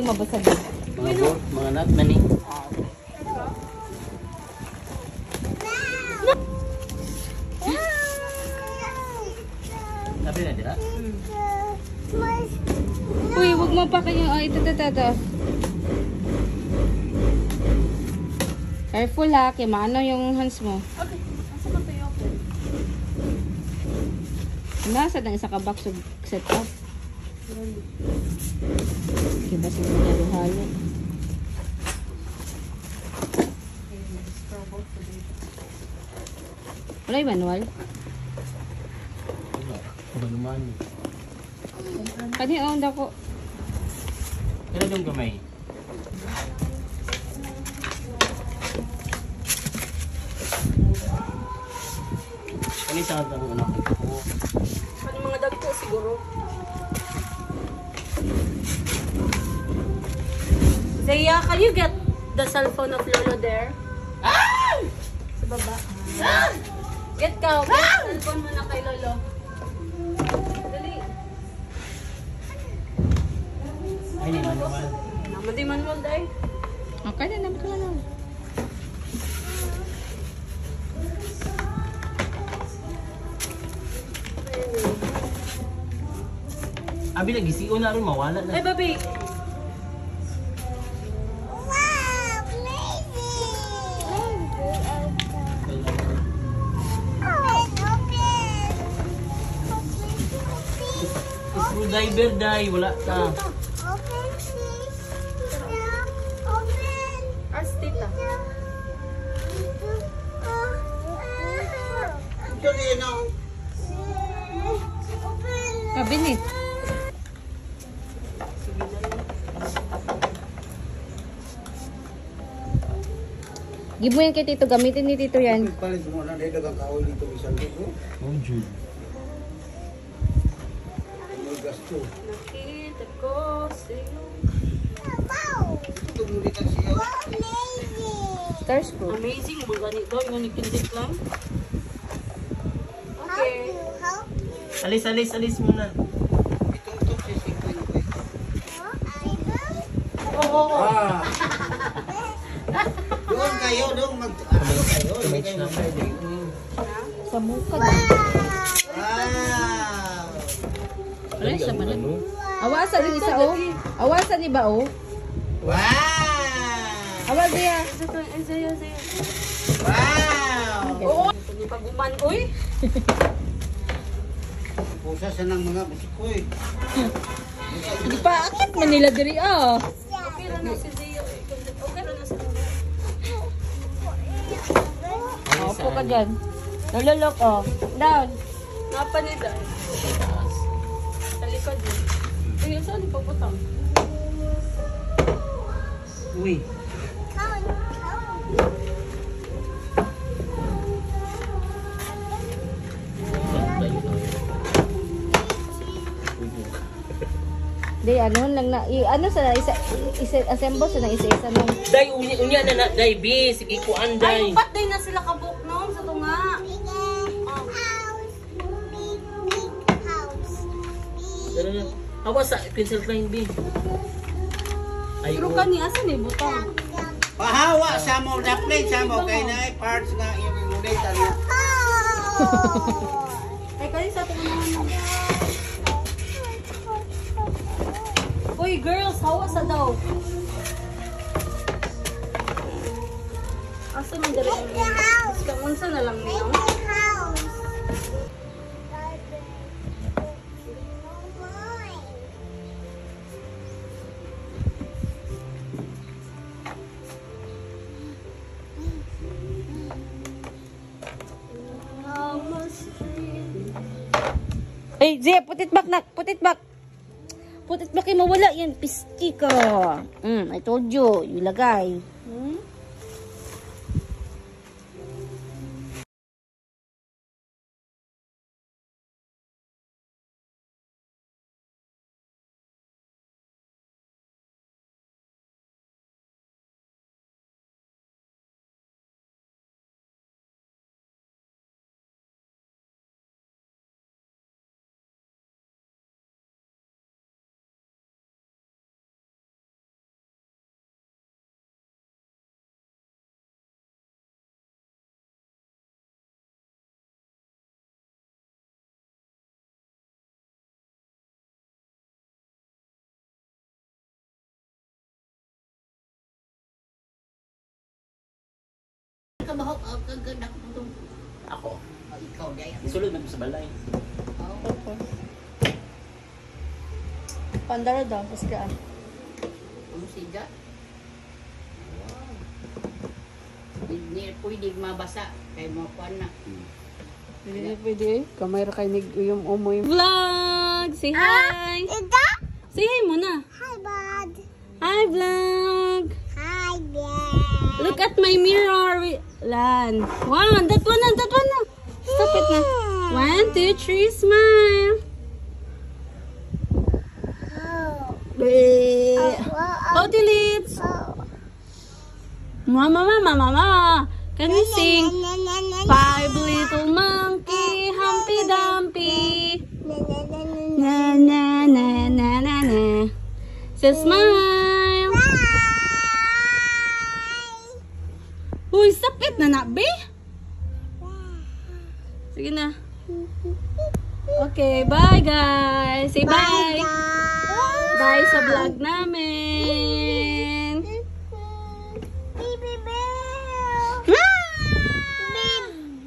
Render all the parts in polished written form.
mabasag. Mga nut man eh. Sabi na dira? Uy, huwag mo pa kayo. Oh, ito. Careful ha, kaya maano yung hands mo. Okay, asa ka tayo open? Nasa na isa ka box of set up. Kaya ba sila halo-halo? Wala yung manual? Wala naman. Kani on dako. Kailan yung gamay? Kani sa ang anak ko. Ano mga dagko siguro? Zaya, can you get the cell phone of Lolo there? Sa baba. Get ka, get cellphone mo na kay Lolo. Dali. Ay, ni manual. Naman di manual dahil. Okay na naman ka lang. Abi lagi si una ron mawala Ay, na. baby. Screwdriver dai wala ta. As tita. Cabinet. Gibo yan kay Tito. Gamitin ni Tito yan. Palit mo na dahil nagkakahoy dito isang libo. Oh, Jude. May gasto. Nakita ko sa'yo. Ito muli ka siya. Star screw. Amazing. Mga ganito. Yung nikindik lang. Okay. Alis muna. Itong to si 50. Oh. Doon kayo, doon mag-aaral kayo. Hindi kayo mag-pwede. Sa muka. Wow! Wala siya man. Awasan ni isa oh. Awasan ni ba oh? Wow! Awas niya. Zaya. Wow! Oo. Hindi pag-uman, uy. Pusa siya ng mga busikoy. Di pa akit man nila diri ah. Okay lang na si Zaya. Okay lang na si Zaya. Opo ka dyan. Nalulok oh. Down. Napa ni Dan. Sa likod din. Ayun, saan ipaputang? Uy. Di ano lang na ano sa isa assemble sa isa-isa nung Dai unya na dai bi sige ko Ay, anday. upat din na sila kabuk nung sa tunga. Dara na. Awas sa pencil line bi. Ay. Pero kani asa ni butang? Pahawa sa mo na plate sa mo kay na parts nga yung inulita niya. Ay, kani sa tunga naman. Uy, girls, hawa sa daw. Asa man dali? Ska unsa na lang niyo? Ay, Zia, put it back, nak. Put it back. Put it back, mawala yan. Piski ka. I told you. Ilagay. bahok ang kaganda ko to. Ako. Ikaw dyan. Isulod man ko sa balay. Pandara daw, paskaan. Ano siya? Pwede mabasa. Kaya mo kuhan na. Pwede. Kamay ra kay nag-uyom-umoy. Vlog! Say hi! Say hi muna. Hi, bud. Hi, vlog! Hi, Dad. Look at my mirror. Lan. One. That one na. Stop it na. 1, 2, 3, smile. Pouty lips. Mama. Can we sing? 5 little monkey, Humpty Dumpty. Na na na na na na. Say smile. Uy, sapit na be. Sige na. Okay, bye guys. Say bye. Bye sa vlog namin. Bye.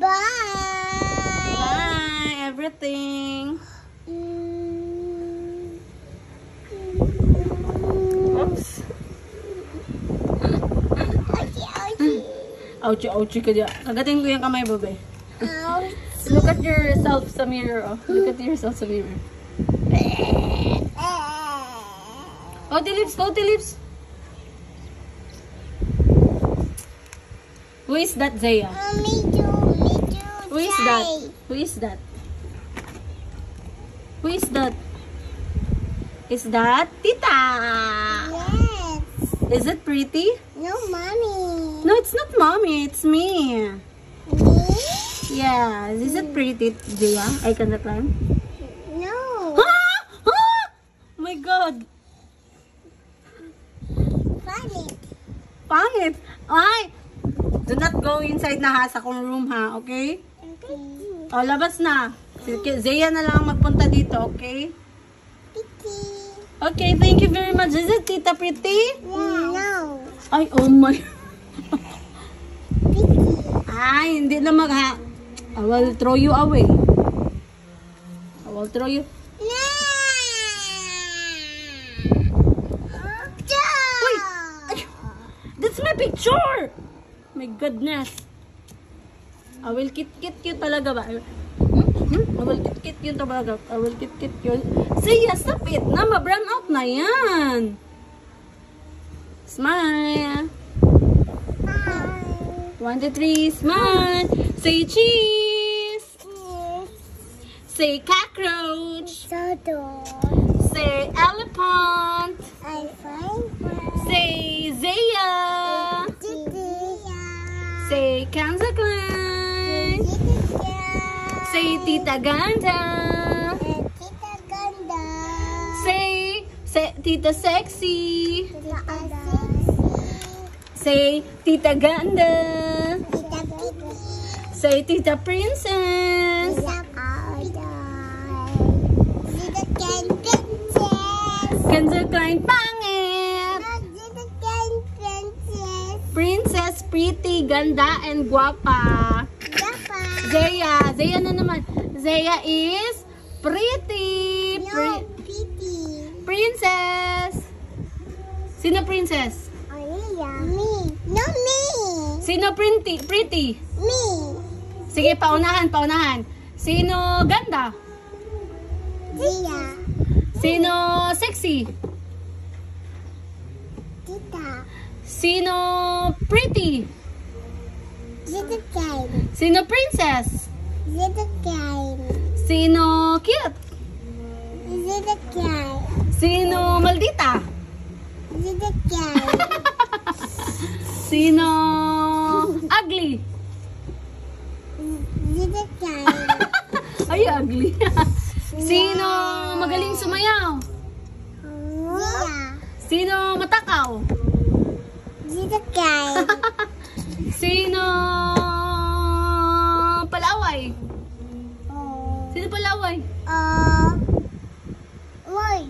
Bye, everything. Oops. Ouchie ka dyan. Kagatin ko yung kamay, babe. Look at yourself sa mirror, oh. Look at yourself sa mirror. Pouty lips. Who is that, Zaya? Me too. Who is that? Is that Tita? Yes. Is it pretty? No, mommy. No, it's not mommy. It's me. Me? Yeah. Is it pretty, Zaya? I cannot climb. No. Ah! Oh my God. Funny. Pangit. Ay! Do not go inside na ha sa kong room ha, okay? Okay. O, labas na. Si Zaya na lang magpunta dito, okay? Picky. Okay, thank you very much. Is it Tita Pretty? Yeah. No. Ay, oh my. Picky. Ay, hindi na mag-ha. I will throw you away. I will throw you. No. Uy! Ay, that's my picture! My goodness. I will kit you talaga ba? I will kit you talaga. I will kit you. Say yes, stop it na. Ma-brown out na yan. Smile. 1, 2, 3, smile. Say cheese. Say cockroach. Toto. Say elephant. I find Say Zaya. Say Kanza Clan. Say Tita Ganda. Tita Ganda. Say Tita Sexy. Tita Say Tita Ganda. Tita Kitty. Say Tita Princess. Tita Ken Princess. Kanza Clan Pangit. Tita Ken Princess. Princess Pretty, Ganda, and Guapa. Papa. Zaya na naman. Zaya is pretty. No, Kitty. Princess. Sino princess? Olivia. Me. No, me. Sino pretty? Me. Sige, paunahan. Sino ganda? Zia. Sino sexy? Tita. Sino pretty? Tita Ken. Sino princess? Tita Ken. Sino cute? Tita Ken. Sino maldita? Tita Ken. Sino ugly? Tita Ken. Ay, ugly. Sino magaling sumayaw? Zia. Sino matakaw? Tita Ken. Sino palaway? Oh. Sino palaway? Why,